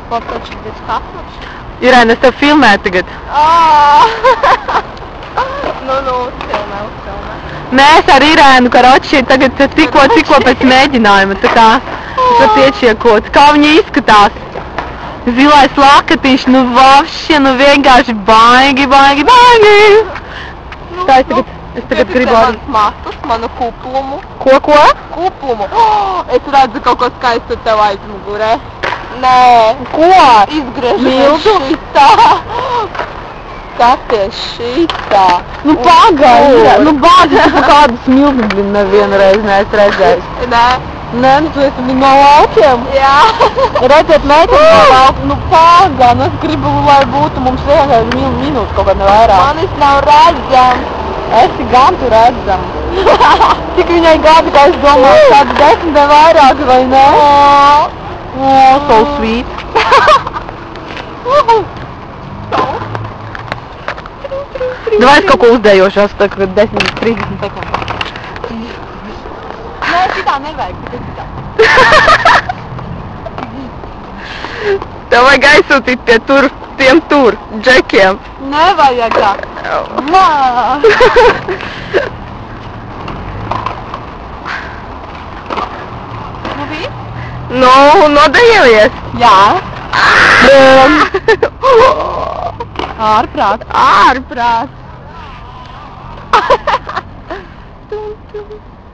Ko taču bez katruši? Irēna, es tev filmēju tagad. Nu, uzfilmē. Mēs ar Irēnu Karoči tagad tikko pēc mēģinājuma, tā kā pat iečiekot. Kā viņa izskatās? Zilais lakatiņš, nu vavšie, nu vienkārši baigi. Tā es tagad gribu arī. Manas matus, manu kuplumu. Ko? Kuplumu. Es redzu kaut ko skaistu tev aizmugurē. Nē. Ko? Izgriežamies šitā. Skaties šitā. Nu pagaidi, nu bāzi, tu pa kādu smilti, blin, nevienu reizi neesi redzējis. Nē. Nē, nu tu esi no laukiem. Jā. Redzēt meiteni no laukiem, nu pagā, nu es gribu, lai būtu mums vienkārši minūtes kaut kāda vairāk. Manis nav redzams. Esi gan tu redzams. Cik viņai gadi, kā es domāju, kādu 10 vai vairāk, vai ne? Oh, so sweet. Davai es kaut ko uzdējošās, tā kā 10-30 sekundes. Nē, šitā nevajag, tikai šitā. Tev vajag aizsūtīt pie tiem džekiem. Nevajag tā. Nu viss? Nu, nodejies. Jā. Ārprāt. Ārprāt.